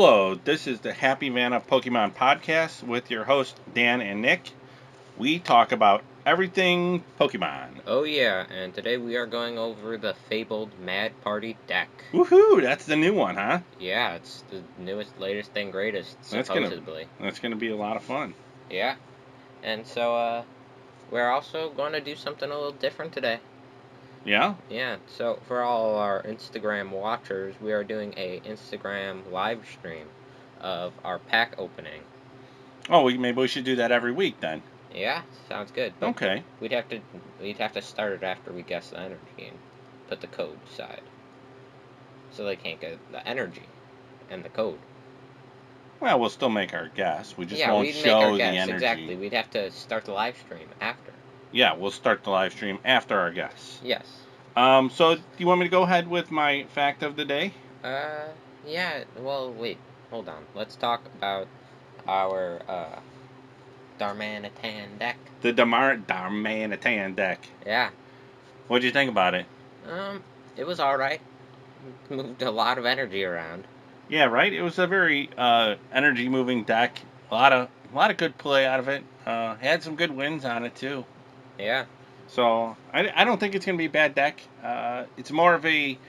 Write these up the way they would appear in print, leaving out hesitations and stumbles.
Hello, this is the Happy Vana Pokemon Podcast with your hosts Dan and Nick. We talk about everything Pokemon. Oh yeah, and today we are going over the fabled Mad Party deck. Woohoo! That's the new one, huh? Yeah, it's the newest, latest, and greatest, supposedly. That's gonna be a lot of fun. Yeah, and so we're also going to do something a little different today. Yeah? Yeah, so for all our Instagram watchers, we are doing a Instagram live stream of our pack opening. Oh, maybe we should do that every week then. Yeah, sounds good. But Okay. We'd have to start it after we guess the energy and put the code aside, so they can't get the energy and the code. Well, we'll still make our guess. We just Yeah, won't we'd make show our the guess, energy. exactly. We'd have to start the live stream after. Yeah, we'll start the live stream after our guess. Yes. So do you want me to go ahead with my fact of the day? Yeah, well, wait, hold on. Let's talk about our, Darmanitan deck. The Darmanitan deck. Yeah. What'd you think about it? It was alright. Moved a lot of energy around. Yeah, right. It was a very energy moving deck. A lot of good play out of it. Had some good wins on it too. Yeah. So I don't think it's gonna be a bad deck. It's more of a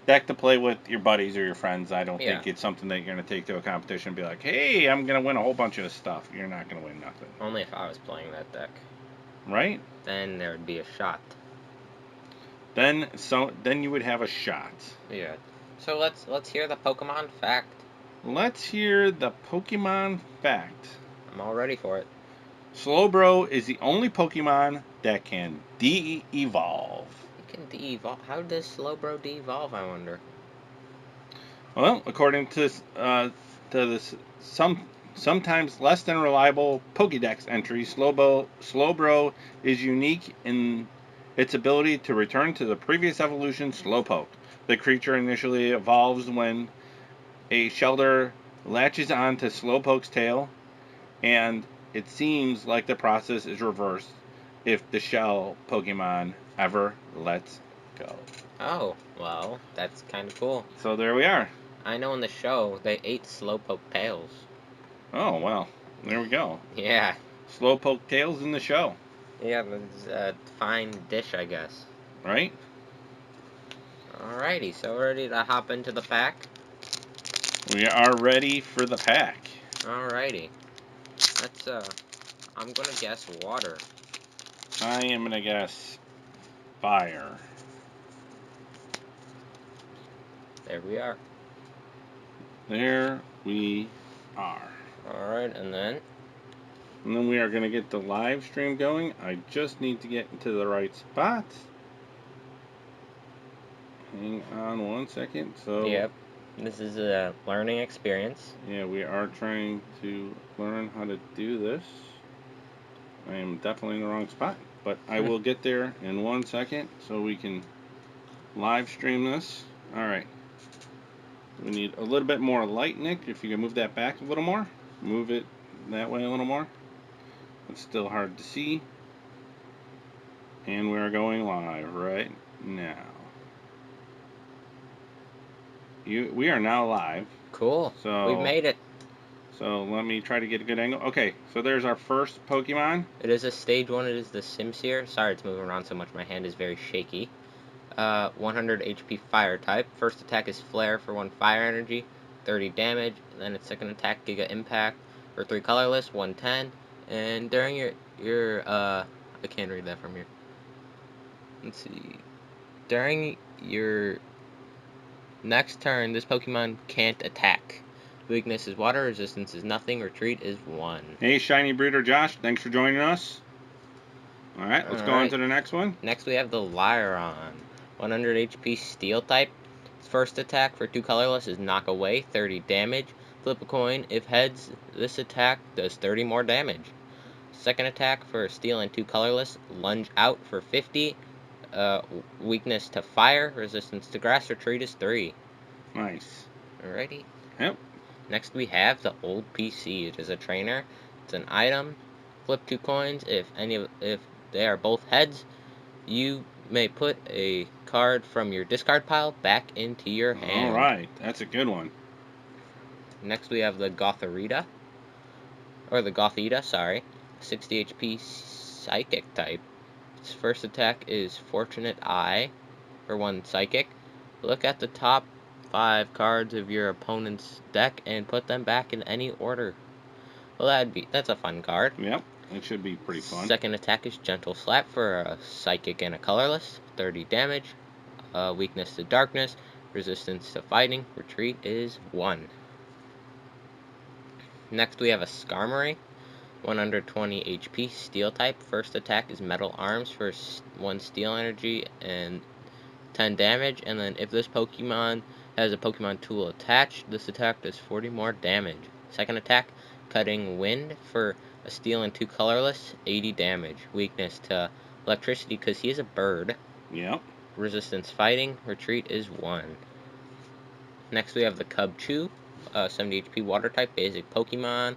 deck to play with your buddies or your friends. I don't think it's something that you're gonna take to a competition and be like, hey, I'm gonna win a whole bunch of stuff. You're not gonna win nothing. Only if I was playing that deck. Right? Then there would be a shot. Then you would have a shot. Yeah. So let's hear the Pokemon fact. Let's hear the Pokemon fact. I'm all ready for it. Slowbro is the only Pokemon that can de-evolve. It can de-evolve. How does Slowbro de-evolve, I wonder? Well, according to this sometimes less than reliable Pokédex entry, Slowbro is unique in its ability to return to the previous evolution Slowpoke. The creature initially evolves when a Shelter latches onto Slowpoke's tail, and it seems like the process is reversed if the shell Pokemon ever lets go. Oh, well, that's kind of cool. So there we are. I know in the show they ate Slowpoke tails. Oh, well, there we go. Yeah. Slowpoke tails in the show. Yeah, it's a fine dish, I guess. Right? Alrighty, so we're ready to hop into the pack? We are ready for the pack. Alrighty. Let's, I'm gonna guess water. I am gonna guess fire. There we are. There we are. Alright, and then we are gonna get the live stream going. I just need to get into the right spot. Hang on one second. So yep. This is a learning experience. Yeah, we are trying to learn how to do this. I am definitely in the wrong spot, but I will get there in 1 second so we can live stream this. Alright. We need a little bit more light, Nick. If you can move that back a little more. Move it that way a little more. It's still hard to see. And we're going live right now. We are now live. Cool. So we've made it. So let me try to get a good angle. Okay, so there's our first Pokemon. It is a stage 1. It is the Simsear. Sorry it's moving around so much. My hand is very shaky. 100 HP fire type. First attack is Flare for 1 fire energy, 30 damage. Then its second attack, Giga Impact for 3 colorless, 110. And during your I can't read that from here. Let's see. During your next turn, this Pokemon can't attack. Weakness is water, resistance is nothing, retreat is 1. Hey, Shiny Breeder Josh, thanks for joining us. Alright, let's go on to the next one. Next we have the Lyron. 100 HP steel type. Its first attack for 2 colorless is knock away, 30 damage. Flip a coin. If heads, this attack does 30 more damage. Second attack for steel and 2 colorless, lunge out for 50. Weakness to fire, resistance to grass, retreat is 3. Nice. Alrighty. Yep. Next we have the Old PC. It is a trainer. It's an item. Flip 2 coins. If they are both heads, you may put a card from your discard pile back into your hand. Alright, that's a good one. Next we have the Gothorita, or the Gothita, sorry. 60 HP Psychic type. Its first attack is Fortunate Eye for 1 Psychic. Look at the top 5 cards of your opponent's deck and put them back in any order. Well, that's a fun card. Yep, it should be pretty fun. Second attack is Gentle Slap for a Psychic and a Colorless. 30 damage. Weakness to Darkness. Resistance to Fighting. Retreat is 1. Next we have a Skarmory. 120 HP, Steel type. First attack is Metal Arms for 1 Steel Energy and 10 damage. And then if this Pokemon has a Pokemon tool attached, this attack does 40 more damage. Second attack, Cutting Wind for a Steel and 2 Colorless, 80 damage. Weakness to Electricity because he is a bird. Yep. Resistance Fighting, Retreat is 1. Next we have the Cubchoo, 70 HP Water type, basic Pokemon.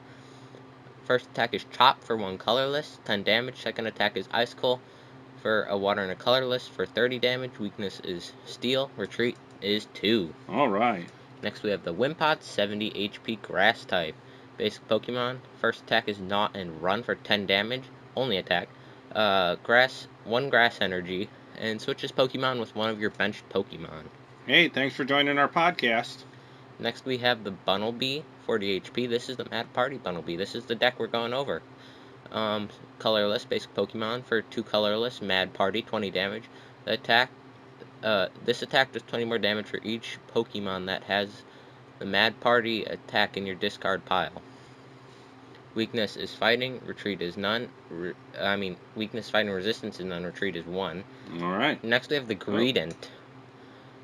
First attack is Chop for 1 Colorless, 10 damage. Second attack is Icicle for a Water and a Colorless for 30 damage. Weakness is Steel. Retreat is 2. Alright. Next we have the Wimpod, 70 HP Grass type. Basic Pokemon. First attack is Knot and Run for 10 damage. Only attack. 1 Grass Energy. And switches Pokemon with one of your benched Pokemon. Hey, thanks for joining our podcast. Next we have the Bunnelby, 40 HP. This is the Mad Party Bunnelby. This is the deck we're going over. Colorless, basic Pokemon for 2 Colorless, Mad Party, 20 damage. The attack, this attack does 20 more damage for each Pokemon that has the Mad Party attack in your discard pile. Weakness is Fighting, Retreat is none. Weakness, Fighting, Resistance is none, Retreat is 1. Alright. Next we have the Greedent.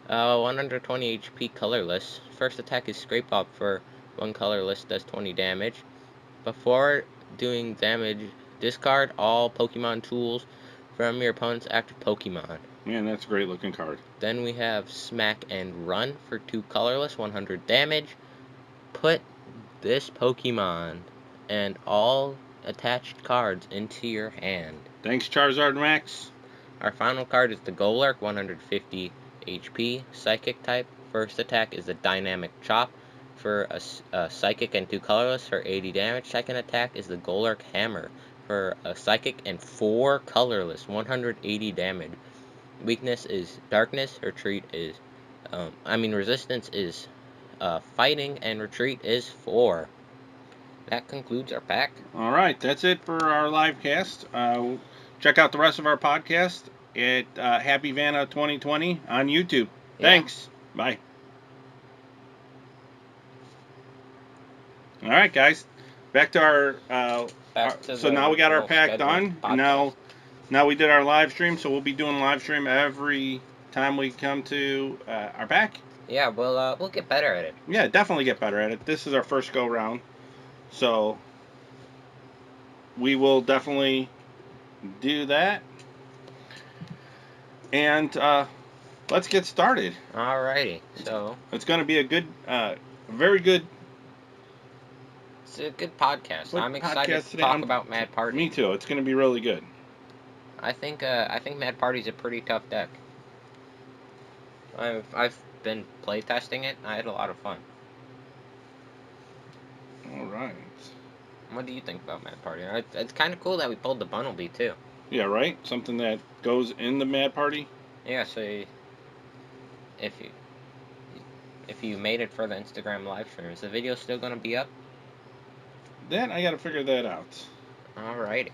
120 HP Colorless. First attack is Scrape Up for 1 Colorless, does 20 damage. Before doing damage, discard all Pokemon tools from your opponent's active Pokemon. Man, that's a great looking card. Then we have Smack and Run for 2 Colorless, 100 damage. Put this Pokemon and all attached cards into your hand. Thanks, Charizard Max. Our final card is the Golurk, 150 HP, Psychic type. First attack is the Dynamic Chop for a Psychic and 2 Colorless for 80 damage. Second attack is the Golurk Hammer for a Psychic and 4 Colorless, 180 damage. Weakness is Darkness. Retreat is, Resistance is Fighting, and Retreat is 4. That concludes our pack. All right, that's it for our live cast. Check out the rest of our podcast at Happy Vanna 2020 on YouTube. Yeah. Thanks. Bye. All right, guys. Back to our. So now we got our pack done. Now we did our live stream, so we'll be doing live stream every time we come to our pack. Yeah, we'll get better at it. Yeah, definitely get better at it. This is our first go round, so we will definitely do that. And let's get started. Alrighty, so it's going to be a good, very good. It's a good podcast. I'm excited to today. talk about Mad Party. Me too. It's going to be really good. I think Mad Party's a pretty tough deck. I've been playtesting it. I had a lot of fun. All right. What do you think about Mad Party? It's kind of cool that we pulled the Bunnelby too. Yeah, right. Something that goes in the Mad Party. Yeah. So if you made it for the Instagram live stream, is the video still gonna be up? Then I got to figure that out. Alrighty.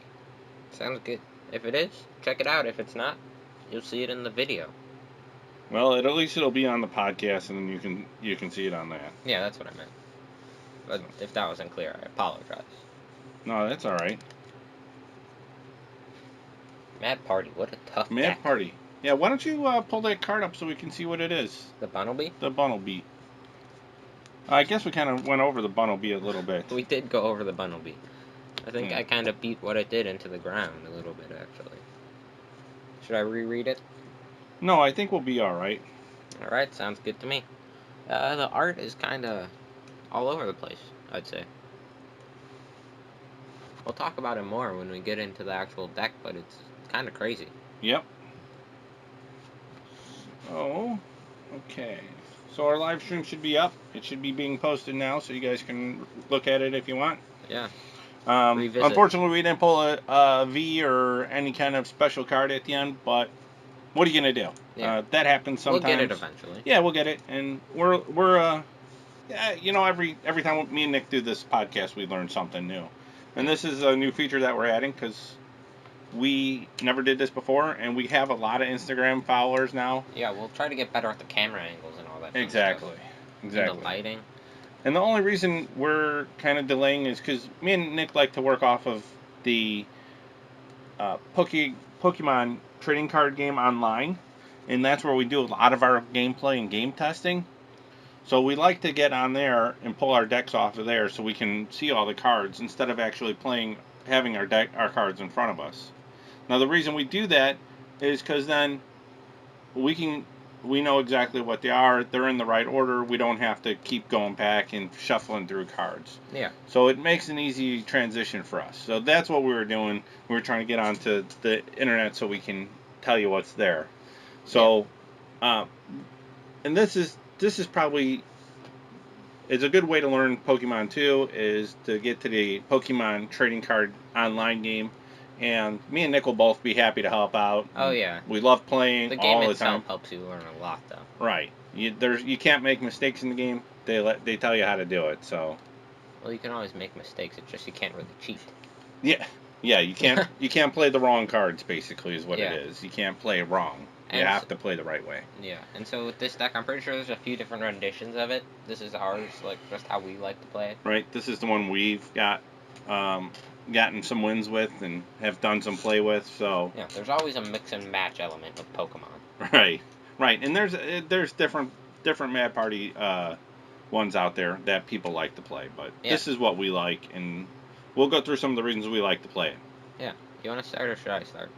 Sounds good. If it is, check it out. If it's not, you'll see it in the video. Well, at least it'll be on the podcast, and you can see it on that. Yeah, that's what I meant. But if that wasn't clear, I apologize. No, that's all right. Mad Party, what a tough Mad deck. Party. Yeah, why don't you pull that card up so we can see what it is? The Bunnelby? The Bunnelby. I guess we kind of went over the Bunnelby a little bit. We did go over the Bunnelby. I think I kind of beat what it did into the ground a little bit, actually. Should I reread it? No, I think we'll be all right. All right, sounds good to me. The art is kind of all over the place, I'd say. We'll talk about it more when we get into the actual deck, but it's kind of crazy. Yep. Oh, okay. So our live stream should be up. It should be being posted now, so you guys can look at it if you want. Yeah. Unfortunately, we didn't pull a V or any kind of special card at the end, but what are you gonna do? Yeah. That happens sometimes. We'll get it eventually. Yeah, we'll get it, and we're yeah, you know, every time me and Nick do this podcast, we learn something new, and this is a new feature that we're adding because we never did this before, and we have a lot of Instagram followers now. Yeah, we'll try to get better at the camera angles and all that. Exactly. And the lighting. And the only reason we're kind of delaying is because me and Nick like to work off of the Pokemon trading card game online, and that's where we do a lot of our gameplay and game testing. So we like to get on there and pull our decks off of there so we can see all the cards instead of actually having our cards in front of us. Now the reason we do that is because then we know exactly what they are. They're in the right order. We don't have to keep going back and shuffling through cards. Yeah. So it makes an easy transition for us. So that's what we were doing. We were trying to get onto the internet so we can tell you what's there. So, and this is probably, it's a good way to learn Pokemon too, is to get to the Pokemon trading card online game. And me and Nick will both be happy to help out. Oh, yeah. We love playing all the time. The game itself helps you learn a lot, though. Right. You can't make mistakes in the game. They tell you how to do it, so. Well, you can always make mistakes. It's just you can't really cheat. Yeah. Yeah, you can't play the wrong cards, basically, is what it is. You can't play wrong. You have to play the right way. Yeah, and so with this deck, I'm pretty sure there's a few different renditions of it. This is ours, like, just how we like to play it. Right. This is the one we've gotten some wins with and have done some play with, so. Yeah, there's always a mix and match element with Pokemon. Right, and there's different Mad Party ones out there that people like to play, but this is what we like, and we'll go through some of the reasons we like to play it. Yeah, you want to start or should I start?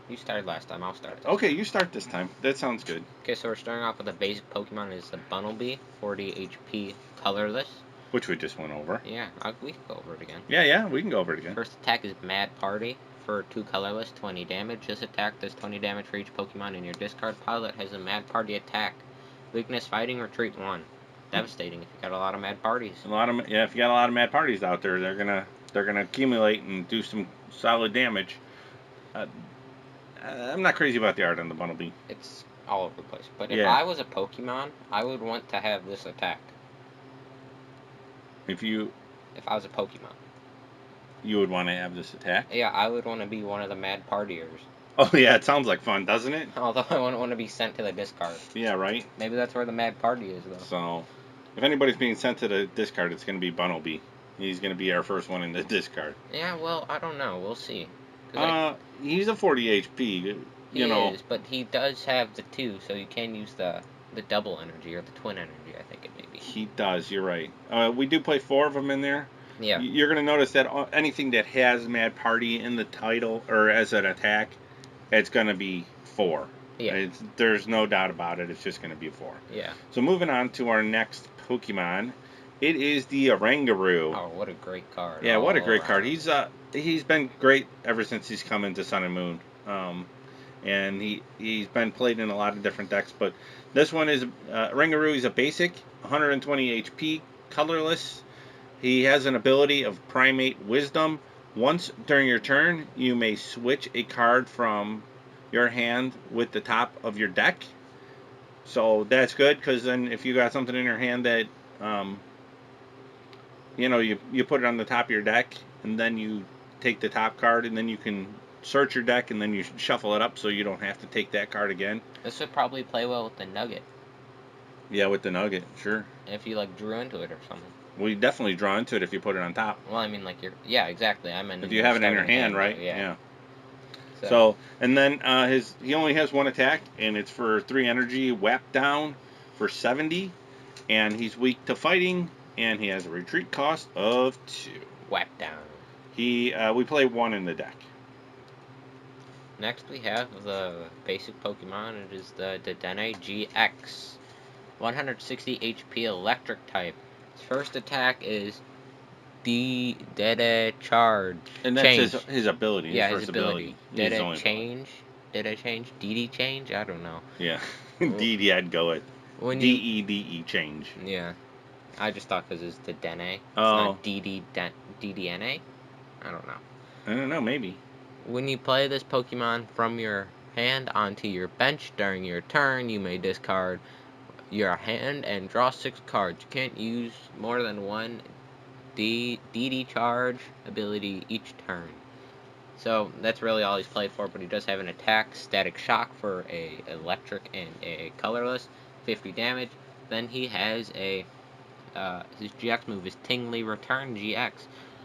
You started last time. I'll start. Okay, you start this time. That sounds good. Okay, so we're starting off with the basic Pokemon is the Bunnelby, 40 HP, colorless. Which we just went over. Yeah, we can go over it again. Yeah, we can go over it again. First attack is Mad Party. For 2 colorless, 20 damage. This attack does 20 damage for each Pokemon in your discard pile that has a Mad Party attack. Weakness, Fighting, Retreat 1. Devastating if you got a lot of Mad Parties. If you got a lot of Mad Parties out there, they're gonna accumulate and do some solid damage. I'm not crazy about the art on the Bunnelby. It's all over the place. But if I was a Pokemon, I would want to have this attack. If I was a Pokemon. You would want to have this attack? Yeah, I would want to be one of the Mad Partiers. Oh, yeah, it sounds like fun, doesn't it? Although I wouldn't want to be sent to the discard. Yeah, right? Maybe that's where the Mad Party is, though. So, if anybody's being sent to the discard, it's going to be Bunnelby. He's going to be our first one in the discard. Yeah, well, I don't know. We'll see. He's a 40 HP, you know. He is, but he does have the 2, so you can use the double energy or the twin energy, I think it may be. He does, you're right. We do play 4 of them in there. Yeah. You're going to notice that anything that has Mad Party in the title or as an attack, it's going to be 4. Yeah. There's no doubt about it. It's just going to be 4. Yeah. So moving on to our next Pokemon, it is the Oranguru. Oh, what a great card. Yeah, what a great card. He's been great ever since he's come into Sun and Moon. And he's been played in a lot of different decks, but this one is Oranguru. He's a basic, 120 HP, colorless. He has an ability of Primate Wisdom. Once during your turn, you may switch a card from your hand with the top of your deck. So that's good, because then if you got something in your hand that, you put it on the top of your deck, and then you take the top card, and then you can search your deck, and then you shuffle it up so you don't have to take that card again. This would probably play well with the Nugget. Yeah, with the Nugget, sure. If you, drew into it or something. Well, you definitely draw into it if you put it on top. Well, I mean, yeah, exactly. I meant if you have it in your hand, right? Yeah. So, and then he only has 1 attack, and it's for 3 energy, whap down for 70, and he's weak to fighting, and he has a retreat cost of 2. Whap down. We play 1 in the deck. Next we have the basic Pokemon. It is the Dedenne GX. 160 HP electric type. His first attack is Dede Charge. And that's his ability. Yeah, his ability. Dede Change. Did I change? DD change? I don't know. Yeah. DD, I'd go with When you DEDE change. Yeah, I just thought because it's the Dene. It's Oh, not DDNA. I don't know. I don't know, maybe. When you play this Pokemon from your hand onto your bench during your turn, you may discard your hand and draw 6 cards. You can't use more than one DD charge ability each turn. So that's really all he's played for, but he does have an attack, Static Shock for a electric and a colorless, 50 damage. Then he has a his GX move is Tingly Return GX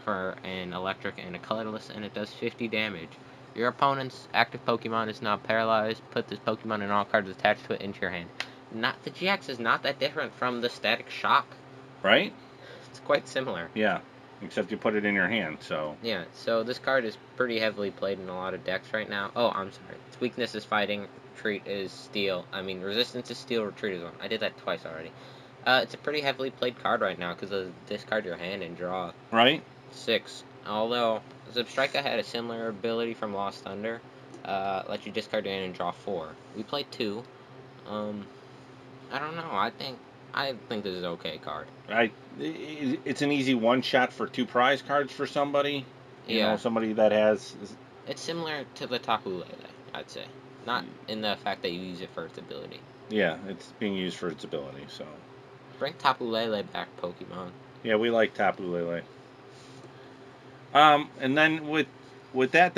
for an electric and a colorless, and it does 50 damage. Your opponent's active Pokemon is now paralyzed. Put this Pokemon and all cards attached to it into your hand. The GX is not that different from the Static Shock. Right? It's quite similar. Yeah. Except you put it in your hand, so. Yeah, so this card is pretty heavily played in a lot of decks right now. Oh, I'm sorry. Its weakness is fighting, retreat is steel. Resistance is steel, retreat is one. I did that twice already. It's a pretty heavily played card right now because of discard your hand and draw Right? 6. Although Zebstrika had a similar ability from Lost Thunder, let you discard your hand and draw 4. We played 2. I don't know. I think this is an okay card. It's an easy one shot for 2 prize cards for somebody. You know, somebody that has. It's similar to the Tapu Lele, I'd say. Not in the fact that you use it for its ability. Yeah, it's being used for its ability, so. Bring Tapu Lele back, Pokemon. Yeah, we like Tapu Lele. And then with that,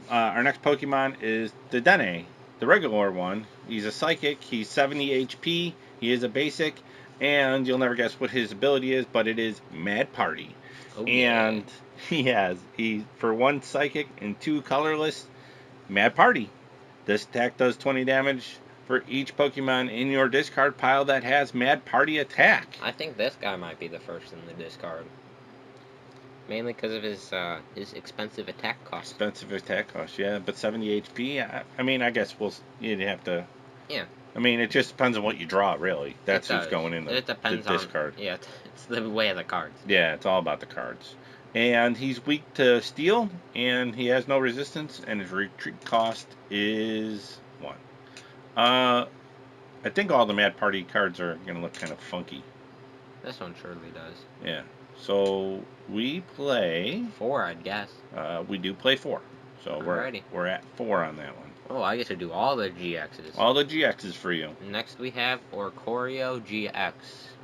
our next Pokemon is the Dene, the regular one. He's a Psychic. He's 70 HP. He is a basic, and you'll never guess what his ability is, but it is Mad Party. Oh, and he for 1 Psychic and 2 colorless, Mad Party. This attack does 20 damage for each Pokemon in your discard pile that has Mad Party attack. I think this guy might be the first in the discard. Mainly because of his expensive attack cost. Expensive attack cost, yeah. But 70 HP, I guess you'd have to... Yeah. It just depends on what you draw, really. That's who's going in the discard. Yeah, it's the way of the cards. Yeah, it's all about the cards. And he's weak to steel, and he has no resistance, and his retreat cost is 1. I think all the Mad Party cards are going to look kind of funky. This one surely does. Yeah. So we play 4, I'd guess. We do play 4. So we're at 4 on that one. Oh, I get to do all the GXs. All the GXs for you. Next we have Orcorio GX,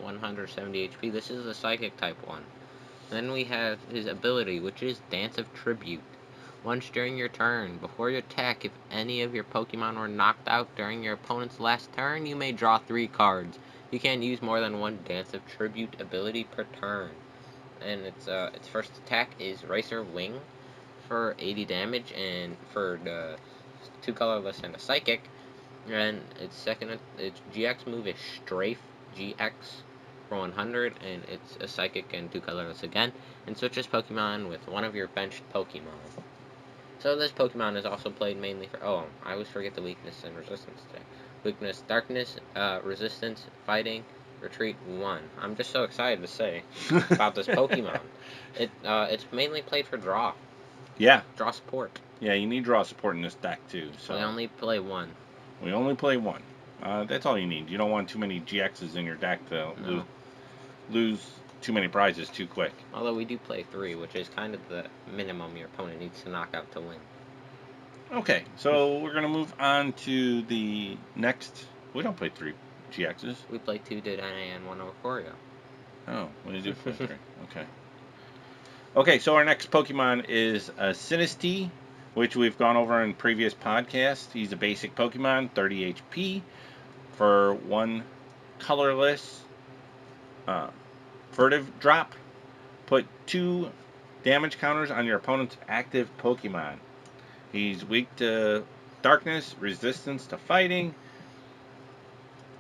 170 HP. This is the Psychic type one. Then we have his ability, which is Dance of Tribute. Once during your turn, before you attack, if any of your Pokemon were knocked out during your opponent's last turn, you may draw 3 cards. You can't use more than 1 Dance of Tribute ability per turn. And its first attack is Racer Wing for 80 damage, and for the 2 colorless and a Psychic. And its GX move is Strafe GX for 100, and it's a Psychic and 2 colorless again, and switches Pokemon with one of your benched Pokemon. So this Pokemon is also played mainly for... Oh, I always forget the weakness and resistance today. Weakness, Darkness, Resistance, Fighting, Retreat 1. I'm just so excited to say about this Pokemon. It's mainly played for draw. Yeah. Draw support. Yeah, you need draw support in this deck too. So we only play 1. We only play 1. That's all you need. You don't want too many GXs in your deck to lose too many prizes too quick. Although we do play 3, which is kind of the minimum your opponent needs to knock out to win. Okay, so we're going to move on to the next... We don't play 3 GXs. We play 2 Dene and 1 Orcorio. Oh, we do play 3. Okay. Okay, so our next Pokemon is Sinistea, which we've gone over in previous podcasts. He's a basic Pokemon, 30 HP, for 1 colorless furtive drop. Put 2 damage counters on your opponent's active Pokemon. He's weak to darkness, resistance to fighting,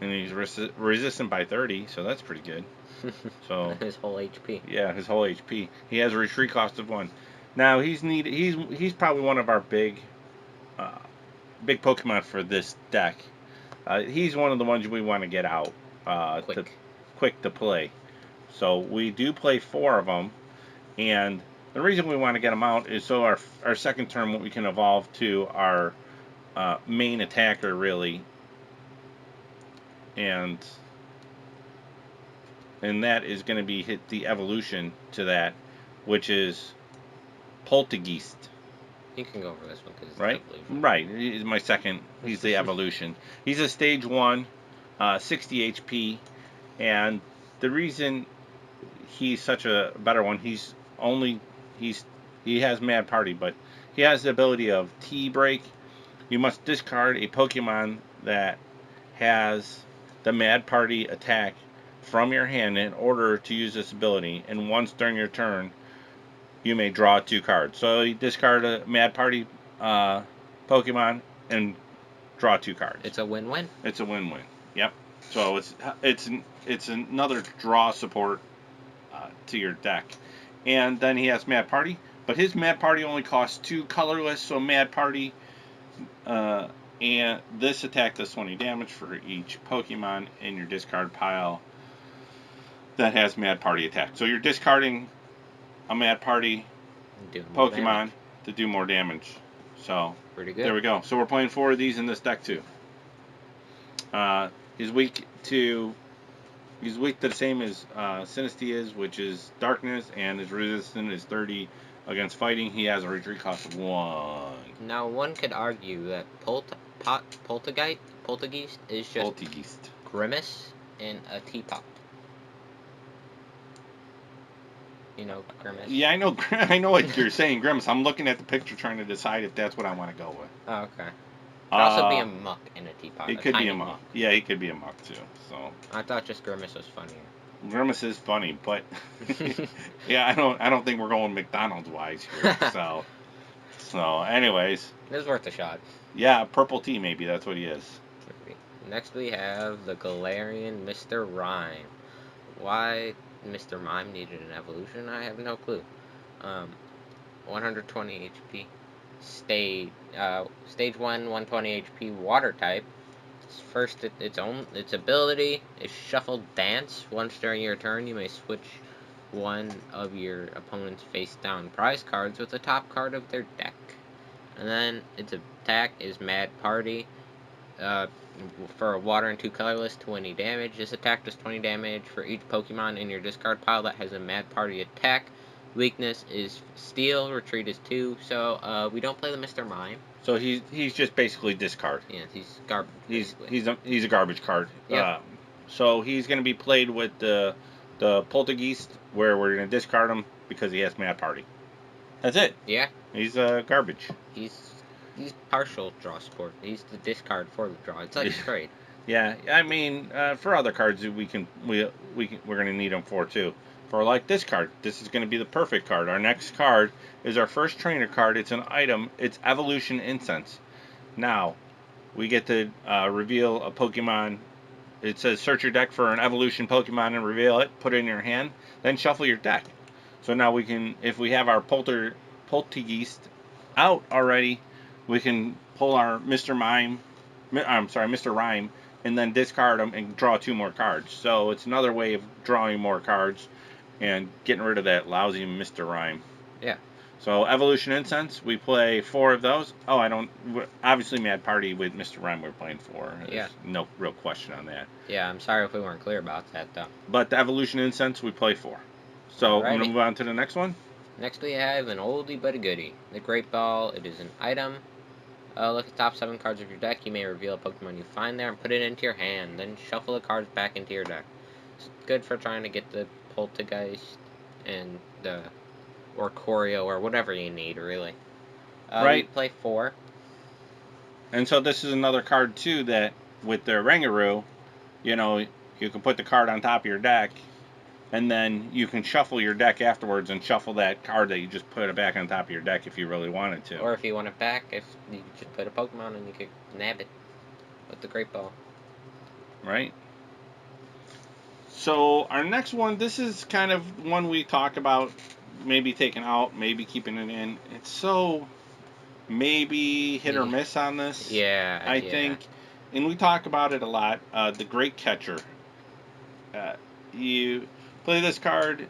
and he's resistant by 30, so that's pretty good. So his whole HP. Yeah, his whole HP. He has a retreat cost of 1. Now he's probably one of our big Pokemon for this deck. He's one of the ones we want to get out quick to play. So we do play 4 of them, and the reason we want to get them out is so our second turn we can evolve to our main attacker, really. And that is going to be hit the evolution to that, which is Poltergeist. You can go over this one because Right? Right. He's my second. He's the evolution. He's a stage 1, 60 HP, and the reason he's such a better one, he has Mad Party, but he has the ability of T-Break. You must discard a Pokemon that has the Mad Party attack from your hand in order to use this ability, and once during your turn, you may draw 2 cards. So you discard a Mad Party Pokemon and draw 2 cards. It's a win-win. It's a win-win. Yep. So it's another draw support to your deck. And then he has Mad Party, but his Mad Party only costs 2 colorless, so Mad Party and this attack does 20 damage for each Pokemon in your discard pile that has Mad Party attack. So you're discarding a Mad Party Pokemon to do more damage. So pretty good. There we go. So we're playing 4 of these in this deck too. He's weak to the same as Sinistea is, which is darkness, and his resistance is 30 against fighting. He has a retreat cost of 1. Now one could argue that Poltergeist is just Grimace and a teapot. You know Grimace? Yeah, I know. I know what you're saying, Grimace. I'm looking at the picture, trying to decide if that's what I want to go with. Oh, okay. Could also be a muck in a teapot. It could be a muck. Yeah, he could be a muck too. So I thought just Grimace was funnier. Grimace is funny, but yeah, I don't think we're going McDonald's wise here. So anyways, it's worth a shot. Yeah, purple tea maybe. That's what he is. Next we have the Galarian Mr. Rhyme. Why Mr. Mime needed an evolution, I have no clue. 120 HP. Stage 1, 120 HP water type. Its ability is Shuffle Dance. Once during your turn, you may switch one of your opponent's face down prize cards with the top card of their deck. And then its attack is Mad Party. For a water and 2 colorless, 20 damage. This attack does 20 damage for each Pokemon in your discard pile that has a Mad Party attack. Weakness is Steel. Retreat is 2. So we don't play the Mr. Mime. So he's just basically discard. Yeah, he's garbage. He's a garbage card. Yep. So he's going to be played with the Poltergeist, where we're going to discard him because he has Mad Party. That's it. Yeah. He's garbage. He's partial draw support. He's the discard for the draw. It's like a trade. Yeah, I mean, for other cards we're going to need them for too. For like this card, this is going to be the perfect card. Our next card is our first trainer card. It's an item. It's Evolution Incense. Now, we get to reveal a Pokemon. It says search your deck for an evolution Pokemon and reveal it. Put it in your hand. Then shuffle your deck. So now we can, if we have our Poltergeist out already, we can pull our Mr. Rhyme, and then discard them and draw 2 more cards. So it's another way of drawing more cards and getting rid of that lousy Mr. Rhyme. Yeah. So Evolution Incense, we play 4 of those. Oh, obviously Mad Party with Mr. Rhyme we're playing 4. There's no real question on that. Yeah, I'm sorry if we weren't clear about that, though. But the Evolution Incense, we play 4. So Alrighty. I'm going to move on to the next one. Next we have an oldie but a goodie. The Great Ball. It is an item. Look at the top 7 cards of your deck. You may reveal a Pokemon you find there and put it into your hand. Then shuffle the cards back into your deck. It's good for trying to get the Poltergeist and the Choreo or whatever you need, really. Right. We play 4. And so this is another card, too, that with the Rangaroo, you can put the card on top of your deck, and then you can shuffle your deck afterwards and shuffle that card that you just put it back on top of your deck if you really wanted to. Or if you want it back, if you just put a Pokemon and you could nab it with the Great Ball. Right. So our next one, this is kind of one we talked about, maybe taking out, maybe keeping it in. It's so maybe hit or miss on this. Yeah. I think, and we talk about it a lot. The Great Catcher. You play this card.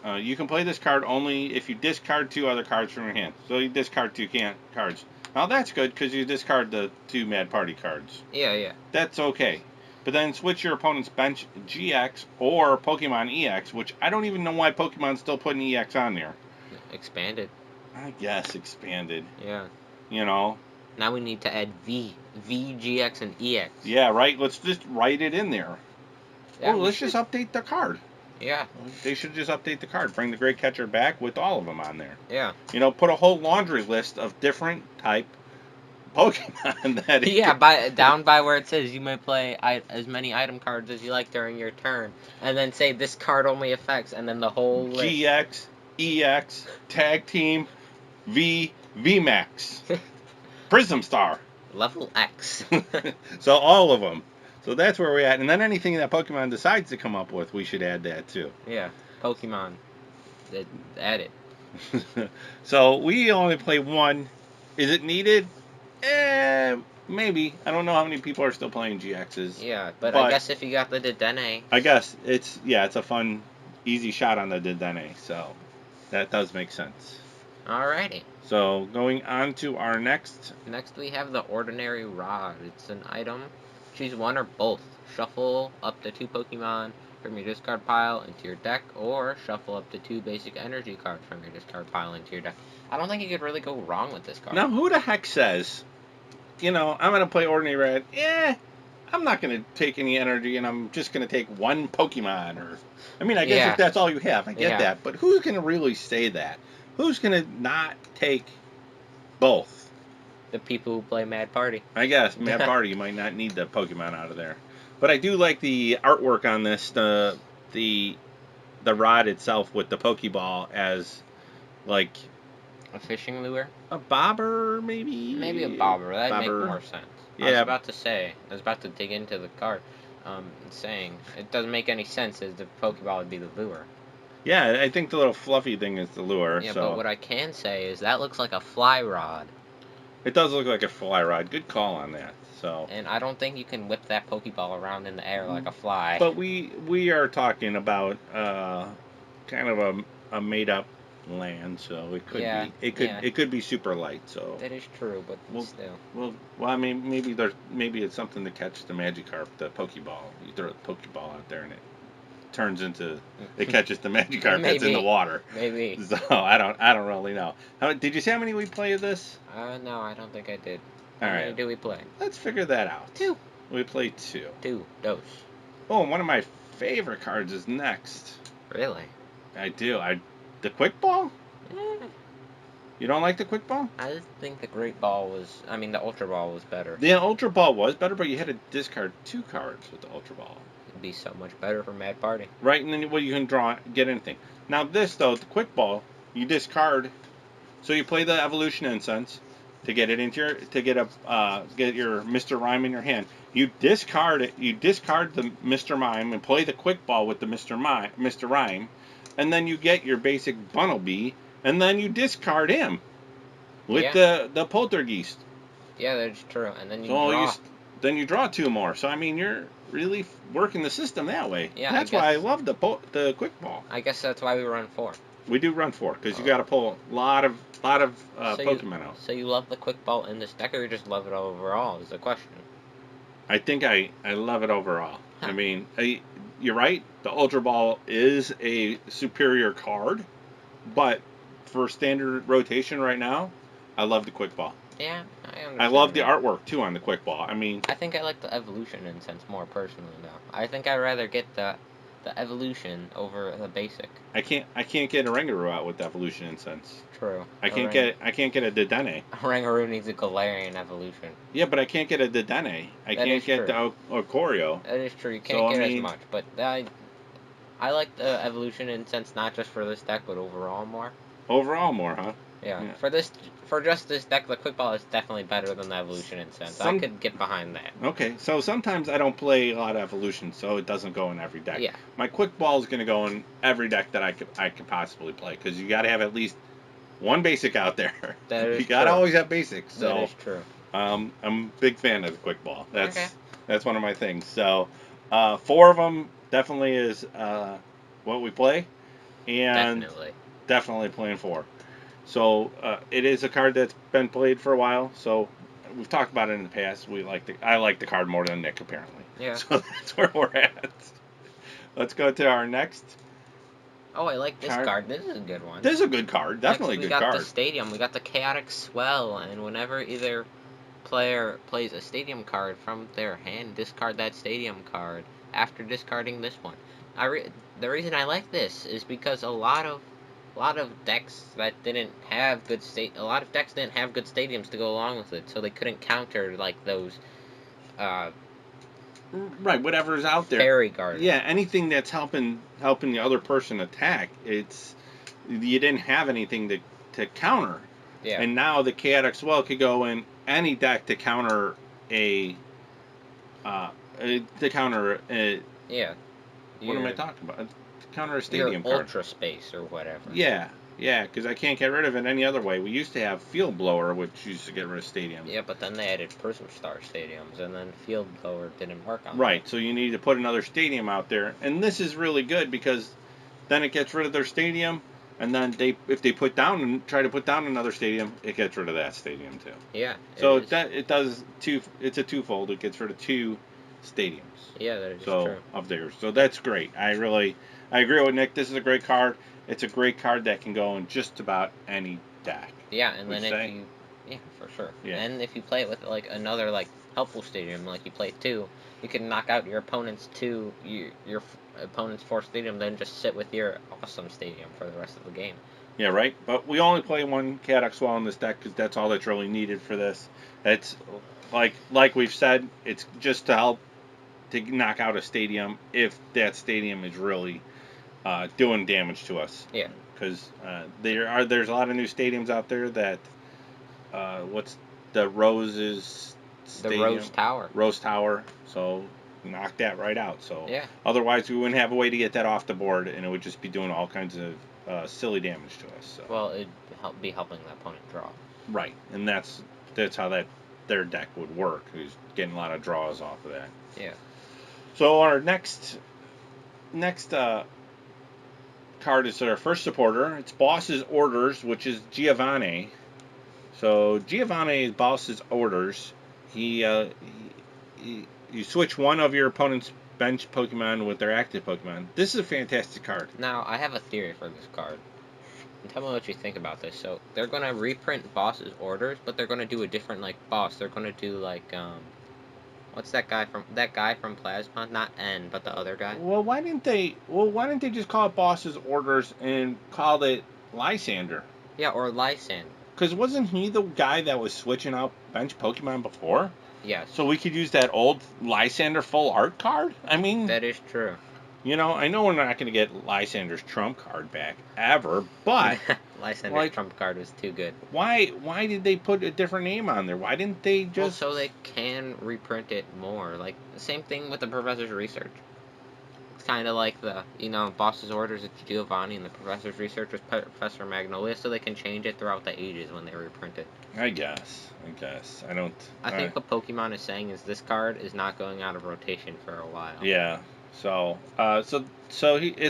You can play this card only if you discard 2 other cards from your hand. So you discard 2 cards. Now that's good because you discard the 2 Mad Party cards. Yeah. That's okay. But then switch your opponent's bench GX or Pokemon EX, which I don't even know why Pokemon's still putting EX on there. Expanded. I guess expanded. Yeah. You know. Now we need to add V, GX, and EX. Yeah, right. Let's just write it in there. Yeah, let's just update the card. Yeah. They should just update the card. Bring the Great Catcher back with all of them on there. Yeah. You know, put a whole laundry list of different type Pokemon that. Yeah, down by where it says you may play as many item cards as you like during your turn, and then say this card only affects, and then the whole list. GX, EX, Tag Team, VMAX, Prism Star. Level X. So all of them. So that's where we're at. And then anything that Pokemon decides to come up with, we should add that too. Yeah, Pokemon. Add it. So we only play one. Is it needed? Maybe. I don't know how many people are still playing GXs. Yeah, but I guess if you got the Dedenne. I guess it's a fun, easy shot on the Dedenne. So that does make sense. Alrighty. So going on to our next. Next we have the Ordinary Rod. It's an item. Choose one or both. Shuffle up to 2 Pokemon from your discard pile into your deck, or shuffle up to 2 basic energy cards from your discard pile into your deck. I don't think you could really go wrong with this card. Now, who the heck says, I'm going to play Ordinary Red? I'm not going to take any energy, and I'm just going to take one Pokemon. I guess if that's all you have, I get that. But who's going to really say that? Who's going to not take both? The people who play Mad Party. I guess Mad Party, you might not need the Pokemon out of there. But I do like the artwork on this, the rod itself with the Pokeball as like a fishing lure, a bobber maybe. Maybe a bobber. That'd make more sense. Yeah. I was about to dig into the card, saying it doesn't make any sense as the Pokeball would be the lure. Yeah, I think the little fluffy thing is the lure. Yeah, so. But what I can say is that looks like a fly rod. It does look like a fly rod. Good call on that. So. And I don't think you can whip that Pokeball around in the air like a fly. But we are talking about kind of a made up land, so it could be it could be super light. So. That is true, but still. Well, I mean, maybe it's something to catch the Magikarp, the Pokeball. You throw the Pokeball out there and it turns into it catches the Magikarp that's in the water. Maybe. So I don't really know. Did you see how many we played this? No, I don't think I did. All How right. many do we play? Let's figure that out. 2. We played 2. 2. Dose. Oh, and one of my favorite cards is next. Really? I do. The Quick Ball? You don't like the Quick Ball? I just think the the Ultra Ball was better. The Ultra Ball was better, but you had to discard 2 cards with the Ultra Ball. It'd be so much better for Mad Party. Right, and then you can get anything. Now this though, the Quick Ball, you discard. So you play the Evolution Incense to get it into get your Mr. Rhyme in your hand. You discard it. You discard the Mr. Mime and play the Quick Ball with the Mr. Rhyme, and then you get your basic Bunnelby, and then you discard him with the Poltergeist. Yeah, that's true. And then you draw. Then you draw 2 more. So I mean, you're really working the system that way. Yeah, that's why I love the Quick Ball. I guess that's why we run 4. We do run 4 because you got to pull a lot of Pokemon out. So you love the Quick Ball in this deck, or you just love it overall? Is the question. I think I love it overall. Huh. I mean, you're right. The Ultra Ball is a superior card, but for standard rotation right now, I love the Quick Ball. Yeah, I understand. I love the artwork too on the Quick Ball. I mean, I think I like the Evolution Incense more personally now. I think I'd rather get the Evolution over the basic. I can't get a Rangaroo out with the Evolution Incense. True. I can't get a Dedenne. Rangaroo needs a Galarian Evolution. Yeah, but I can't get a Dedenne. I can't get the Oricorio. That is true. You can't get as much, but I like the Evolution Incense not just for this deck, but overall more. Overall more, huh? Yeah. For just this deck, the Quick Ball is definitely better than the Evolution Incense. I could get behind that. Okay, so sometimes I don't play a lot of Evolution, so it doesn't go in every deck. Yeah. My Quick Ball is going to go in every deck that I could possibly play, because you got to have at least one basic out there. That is you got to always have basics. So, that is true. I'm a big fan of the Quick Ball. That's one of my things. So 4 of them definitely is what we play, and definitely playing 4. So it is a card that's been played for a while. So we've talked about it in the past. I like the card more than Nick apparently. Yeah. So that's where we're at. Let's go to our next. Oh, I like this card. This is a good one. This is a good card. Definitely a good card. We got the Stadium. We got the Chaotic Swell. And whenever either player plays a Stadium card from their hand, discard that Stadium card after discarding this one. The reason I like this is because a lot of decks that didn't have good didn't have good stadiums to go along with it, so they couldn't counter like those right, whatever's out there. Fairy Garden. Yeah, anything that's helping the other person attack. You didn't have anything to counter. Yeah. And now the Chaotic Swell could go in any deck to counter yeah. What am I talking about? To counter a stadium card. Ultra Space or whatever. Yeah, because I can't get rid of it any other way. We used to have Field Blower, which used to get rid of stadiums. Yeah, but then they added Prism Star stadiums, and then Field Blower didn't work on Right, so you need to put another stadium out there. And this is really good because then it gets rid of their stadium, and then if they try to put down another stadium, it gets rid of that stadium too. Yeah. So it's a twofold. It gets rid of two stadiums. Yeah, that is true. Of theirs. So that's great. I agree with Nick. This is a great card. It's a great card that can go in just about any deck. Yeah, and then for sure. Yeah. And if you play it with like another like helpful stadium, like you play 2, you can knock out your opponent's your opponent's 4 stadium, then just sit with your awesome stadium for the rest of the game. Yeah, right. But we only play one Chaotic Swell in this deck because that's all that's really needed for this. It's like we've said, it's just to help to knock out a stadium if that stadium is really doing damage to us. Yeah. Because there's a lot of new stadiums out there that what's the Rose's stadium? The Rose Tower. Rose Tower. So knock that right out. So yeah. Otherwise we wouldn't have a way to get that off the board, and it would just be doing all kinds of silly damage to us. So. Well, it'd be helping the opponent draw. Right, and that's how their deck would work. Who's getting a lot of draws off of that. Yeah. So our next card is our first supporter. It's Boss's Orders, which is Giovanni. So Giovanni's Boss's Orders. You switch one of your opponent's bench Pokemon with their active Pokemon. This is a fantastic card. Now, I have a theory for this card. Tell me what you think about this. So, they're going to reprint Boss's Orders, but they're going to do a different, like, boss. They're going to do, like, what's that guy from Plasma? Not N, but the other guy. Well, why didn't they just call it Boss's Orders and call it Lysander? Yeah, or Lysander. Because wasn't he the guy that was switching out bench Pokemon before? Yes. So we could use that old Lysander full art card? I mean... That is true. You know, I know we're not going to get Lysander's trump card back, ever, but... Lysander's trump card was too good. Why did they put a different name on there? Why didn't they just... Well, so they can reprint it more. Like, the same thing with the Professor's Research. It's kind of like the, Boss's Orders, it's Giovanni, and the Professor's Research was Professor Magnolia, so they can change it throughout the ages when they reprint it. I guess. I don't... I think what Pokemon is saying is this card is not going out of rotation for a while. Yeah. So it's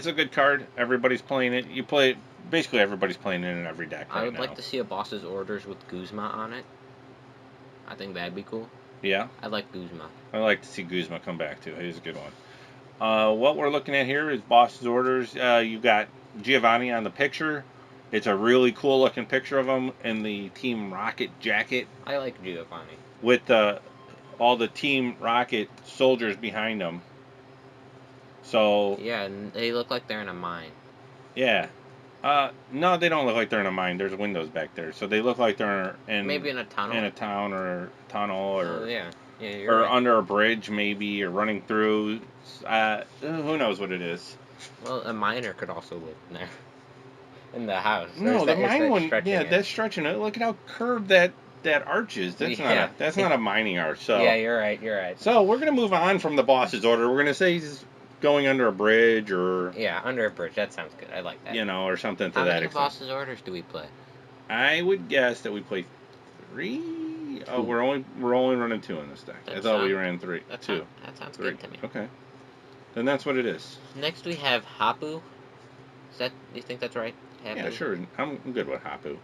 a good card. Everybody's playing it. You play it. Basically, everybody's playing it in every deck right now. I would like to see a Boss's Orders with Guzma on it. I think that'd be cool. Yeah? I like Guzma. I like to see Guzma come back, too. He's a good one. What we're looking at here is Boss's Orders. You've got Giovanni on the picture. It's a really cool-looking picture of him in the Team Rocket jacket. I like Giovanni. With all the Team Rocket soldiers behind him. So... Yeah, and they look like they're in a mine. Yeah. No, they don't look like they're in a mine. There's windows back there. So they look like they're maybe in a tunnel. In a town or tunnel or... Oh, yeah. Yeah, or right. Under a bridge, maybe, or running through. Who knows what it is? Well, a miner could also live in there. In the house. No, the mine one... Yeah, that's stretching it. Look at how curved that arch is. That's not a mining arch. So yeah, you're right. So we're gonna move on from the Boss's Order. We're gonna say he's going under a bridge or... Yeah, under a bridge. That sounds good. I like that. Or something to that extent. How many Boss's Orders do we play? I would guess that we play 3. Oh, we're only running 2 in this deck. I thought we ran 3. 2. That sounds 3. Good to me. Okay. Then that's what it is. Next we have Hapu. Do you think that's right? Hapu? Yeah, sure. I'm good with Hapu.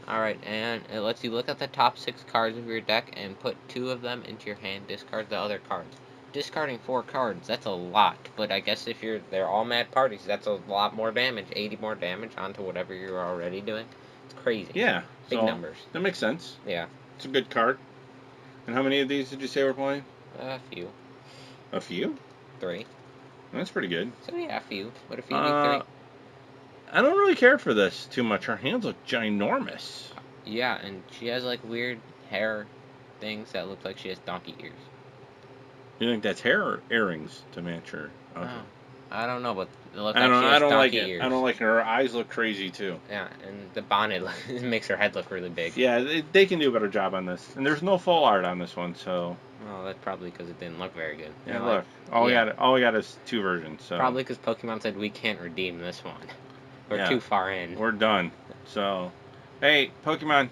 Alright, and it lets you look at the top 6 cards of your deck and put 2 of them into your hand, discard the other cards. Discarding 4 cards, that's a lot, but I guess if they're all mad parties, that's a lot more damage, 80 more damage onto whatever you're already doing. It's crazy. Yeah. Big numbers. That makes sense. Yeah. It's a good card. And how many of these did you say we're playing? A few. A few? 3. That's pretty good. So yeah, a few. But if you need 3. I don't really care for this too much. Her hands look ginormous. Yeah, and she has like weird hair things that look like she has donkey ears. You think that's hair or earrings to match her? Okay. Oh, I don't know, but it looks I like don't. she I has don't like donkey it. ears. I don't like her. Her eyes look crazy too. Yeah, and the bonnet makes her head look really big. Yeah, they can do a better job on this. And there's no full art on this one, so. Well, that's probably because it didn't look very good. Yeah, And, look. All we got is 2 versions. So. Probably because Pokemon said we can't redeem this one. We're too far in. We're done. So, hey, Pokemon,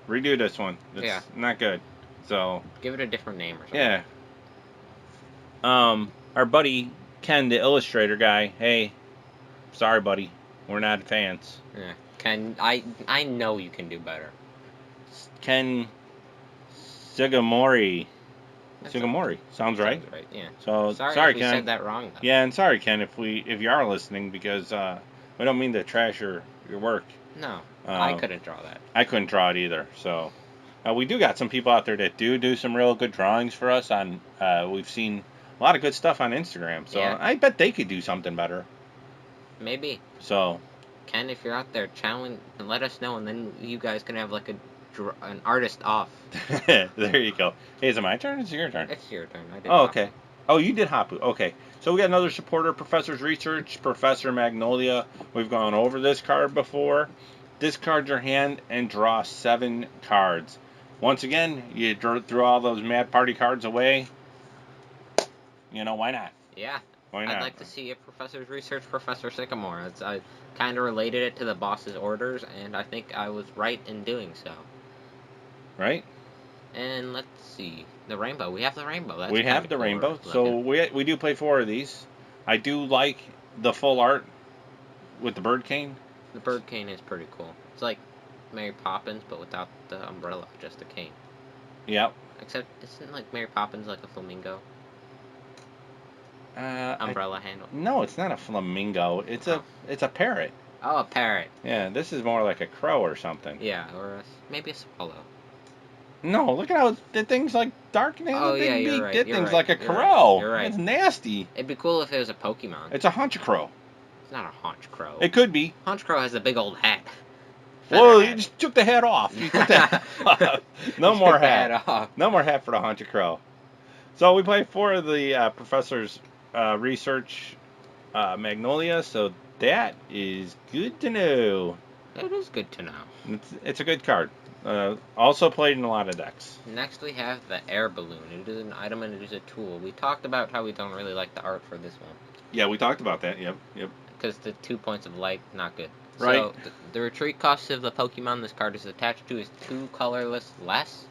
redo this one. It's not good. So. Give it a different name or something. Yeah. Our buddy Ken, the illustrator guy. Hey, sorry, buddy. We're not fans. Yeah. Ken, I know you can do better. Ken Sugimori. Sugimori. Sounds right. Sounds right. Yeah. So sorry Ken. We said that wrong. Though. Yeah, and sorry, Ken, if you are listening, because we don't mean to trash your work. No, I couldn't draw that. I couldn't draw it either. So we do got some people out there that do some real good drawings for us. On we've seen a lot of good stuff on Instagram. So I bet they could do something better. Maybe. So Ken, if you're out there, challenge and let us know, and then you guys can have like an artist off. There you go. Hey, is it my turn? Or is it your turn? It's your turn. I did. Oh, okay. Oh, you did Hapu. Okay. So we got another supporter, Professor's Research, Professor Magnolia. We've gone over this card before. Discard your hand and draw 7 cards. Once again, you threw all those Mad Party cards away. You know, why not? Yeah. Why not? I'd like to see a Professor's Research, Professor Sycamore. I kind of related it to the boss's orders, and I think I was right in doing so. Right? And let's see. The rainbow. We have the rainbow. That's we have the cool rainbow. looking. So we do play 4 of these. I do like the full art with the bird cane. The bird cane is pretty cool. It's like Mary Poppins, but without the umbrella, just a cane. Yep. Except, isn't like Mary Poppins like a flamingo? Umbrella handle. No, it's not a flamingo. It's a parrot. Oh, a parrot. Yeah, this is more like a crow or something. Yeah, or maybe a swallow. No, look at how the thing's like dark and has a big beak. Right. That thing's right. like a You're crow. Right. You're right. It's nasty. It'd be cool if it was a Pokemon. It's a hunch crow. It's not a haunch crow. It could be. Haunch crow has a big old hat. Well, hat. you just took the hat off. You took that off. No more hat. Off. No more hat for the hunch crow. So we play 4 of the Professor's Research Magnolia. So that is good to know. It is good to know. It's a good card. Also played in a lot of decks. Next we have the air balloon. It is an item and it is a tool. We talked about how we don't really like the art for this one. Yeah, we talked about that. Yep. Because the 2 points of light, not good. Right. So the retreat cost of the Pokemon this card is attached to is 2 colorless less.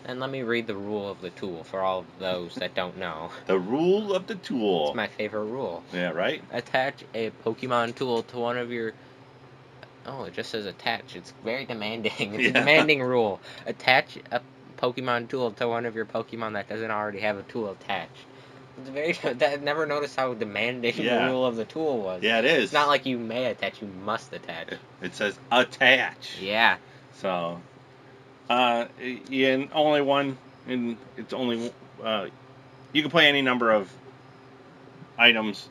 And let me read the rule of the tool for all of those that don't know. The rule of the tool. It's my favorite rule. Yeah, right? Attach a Pokemon tool to one of your... Oh, it just says attach. It's very demanding. It's a demanding rule. Attach a Pokemon tool to one of your Pokemon that doesn't already have a tool attached. It's very... I never noticed how demanding the rule of the tool was. Yeah, it is. It's not like you may attach, you must attach. It says attach. Yeah. So, only one, and it's only, you can play any number of items,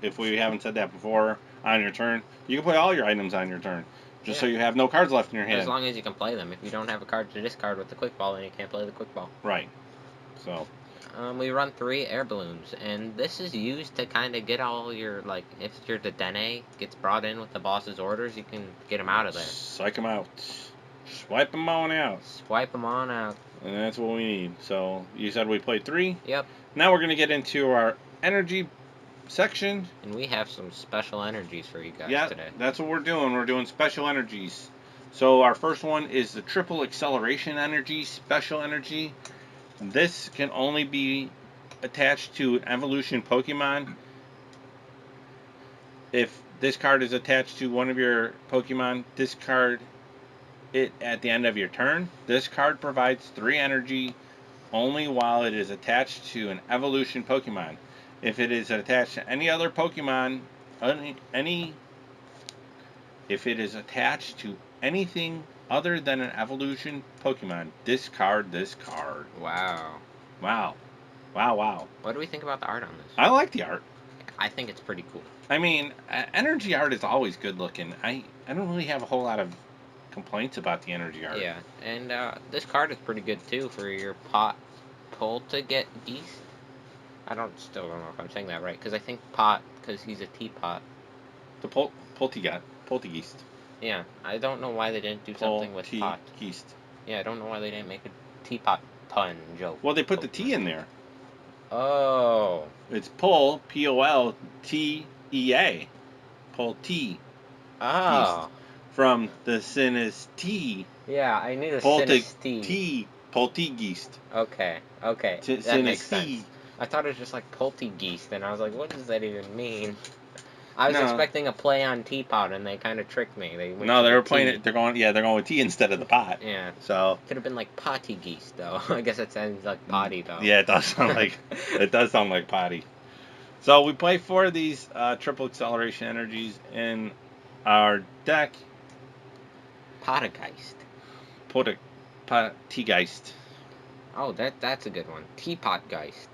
if we haven't said that before, on your turn. You can play all your items on your turn, just so you have no cards left in your hand. As long as you can play them. If you don't have a card to discard with the quick ball, then you can't play the quick ball. Right. So. We run 3 air balloons, and this is used to kind of get all your, like, if your Dedenne gets brought in with the boss's orders, you can get them out of there. Psych them out. Swipe them on out. Swipe them on out. And that's what we need. So, you said we played 3? Yep. Now we're going to get into our energy section. And we have some special energies for you guys today. That's what we're doing. We're doing special energies. So our first one is the triple acceleration energy, special energy. This can only be attached to an evolution Pokemon. If this card is attached to one of your Pokemon, discard it at the end of your turn. This card provides 3 energy only while it is attached to an evolution Pokemon. If it is attached to any other Pokemon, if it is attached to anything other than an evolution Pokemon, discard this card. Wow. Wow. Wow. What do we think about the art on this? I like the art. I think it's pretty cool. I mean, energy art is always good looking. I don't really have a whole lot of complaints about the energy art. Yeah, and this card is pretty good too for your Poltergeist. Still don't know if I'm saying that right, because I think pot, because he's a teapot. The Poltergeist. Yeah, I don't know why they didn't do something with pot. Poltergeist. Yeah, I don't know why they didn't make a teapot pun joke. Well, they put the T in there. Oh. It's Pol, Poltea. Poltea. Oh. From the Sinistee. Yeah, I knew the Sinistee. Poltergeist. Okay. That makes sense. I thought it was just like Poltergeist, and I was like, what does that even mean? I was expecting a play on teapot, and they kind of tricked me. They were playing it. They're going with T instead of the pot. Yeah. So could have been like potty geese, though. I guess it sounds like potty, though. Yeah, it does sound like potty. So we play 4 of these triple acceleration energies in our deck. Pottergeist. Pottergeist. Oh, that's a good one. Teapotgeist.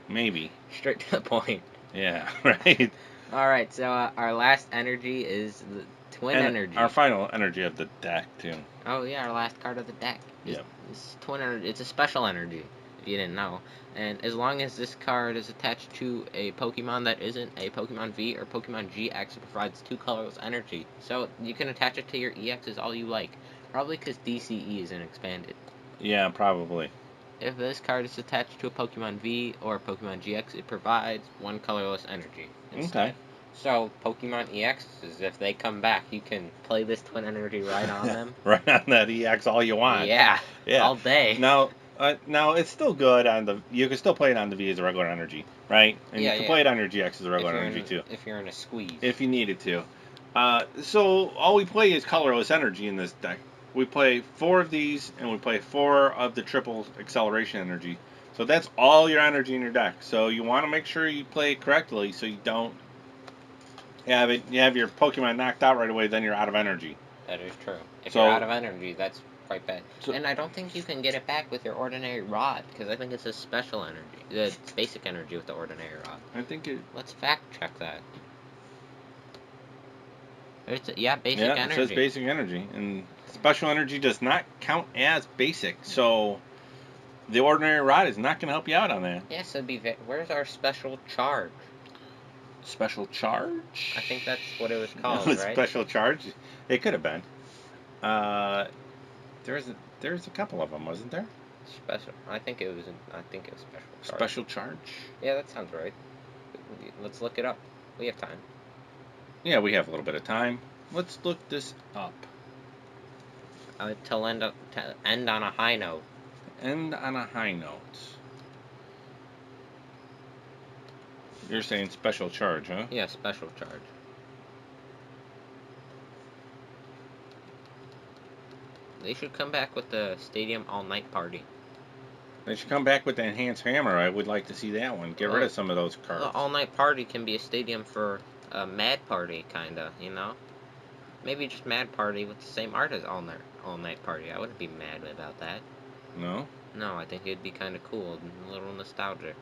Maybe. Straight to the point. Yeah, right. All right, so our last energy is the Twin Energy. Our final energy of the deck, too. Oh, yeah, our last card of the deck. Yep. It's Twin Energy. It's a special energy, if you didn't know. And as long as this card is attached to a Pokemon that isn't a Pokemon V or Pokemon GX, it provides 2 colorless energy. So you can attach it to your EXs all you like. Probably because DCE isn't expanded. Yeah, probably. If this card is attached to a Pokemon V or Pokemon GX, it provides 1 colorless energy instead. Okay. So, Pokemon EXs, if they come back, you can play this Twin Energy right on them. Right on that EX all you want. Yeah. All day. Now it's still good on the... You can still play it on the V as a regular energy, right? And you can play it on your GX as a regular energy, too. If you're in a squeeze. If you needed to. So, all we play is colorless energy in this deck. We play 4 of these, and we play 4 of the triple acceleration energy. So that's all your energy in your deck. So you want to make sure you play it correctly, so you don't have your Pokemon knocked out right away, then you're out of energy. That is true. If you're out of energy, that's quite bad. And I don't think you can get it back with your ordinary rod, because I think it's a special energy. It's basic energy with the ordinary rod. I think it... Let's fact check that. Basic energy. Yeah, it says basic energy, and special energy does not count as basic, so the ordinary rod is not going to help you out on that. Yes, it'd be. Where's our special charge? Special charge? I think that's what it was called, right? Special charge? It could have been. There's a couple of them, wasn't there? Special. I think it was special charge. Special charge? Yeah, that sounds right. Let's look it up. We have time. Yeah, we have a little bit of time. Let's look this up. To end on a high note. End on a high note. You're saying special charge, huh? Yeah, special charge. They should come back with the Stadium All-Night Party. They should come back with the Enhanced Hammer. I would like to see that one. Get rid of some of those cards. The All-Night Party can be a stadium for a Mad Party, kinda, you know? Maybe just Mad Party with the same art as All-Night Party. I wouldn't be mad about that. No? No, I think it'd be kinda cool and a little nostalgic.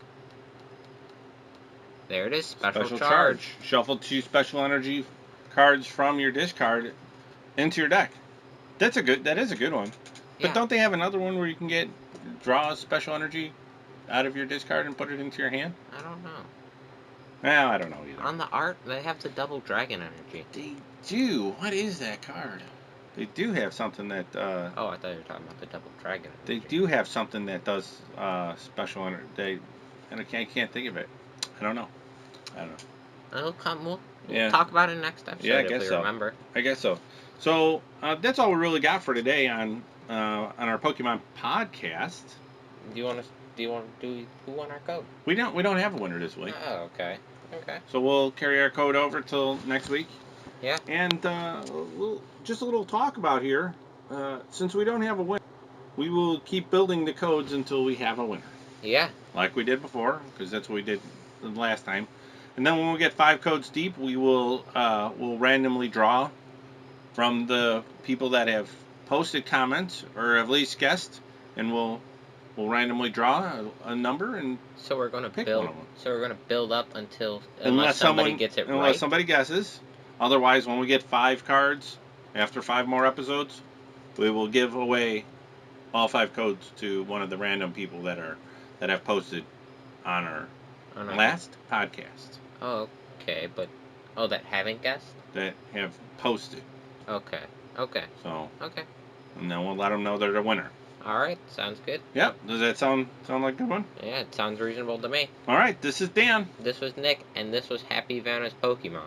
There it is, special charge. Shuffle 2 special energy cards from your discard into your deck. That is a good one. But don't they have another one where you can draw a special energy out of your discard and put it into your hand? I don't know. Well, I don't know either. On the art, they have the double dragon energy. They do. What is that card? They do have something that... oh, I thought you were talking about the double dragon energy. They do have something that does special energy. And I can't think of it. I don't know. It'll come. We'll talk about it next episode. Yeah, I guess so. Remember. I guess so. So that's all we really got for today on our Pokemon podcast. Do you want to who won our code? We don't have a winner this week. Oh, okay. So we'll carry our code over till next week. Yeah. And just a little talk about here. Since we don't have a winner, we will keep building the codes until we have a winner. Yeah. Like we did before, because that's what we did the last time. And then when we get 5 codes deep, we will we'll randomly draw from the people that have posted comments or at least guessed, and we'll randomly draw a number and So we're gonna pick build. one of them. So we're gonna build up until Unless somebody gets it right. Unless somebody guesses. Otherwise, when we get 5 cards after 5 more episodes, we will give away all 5 codes to one of the random people that have posted on our last podcast. Oh, okay, but that haven't guessed. That have posted. Okay. Okay. So. Okay. And then we'll let them know they're the winner. All right. Sounds good. Yep. Does that sound like a good one? Yeah, it sounds reasonable to me. All right. This is Dan. This was Nick, and this was Happy Vanas Pokemon.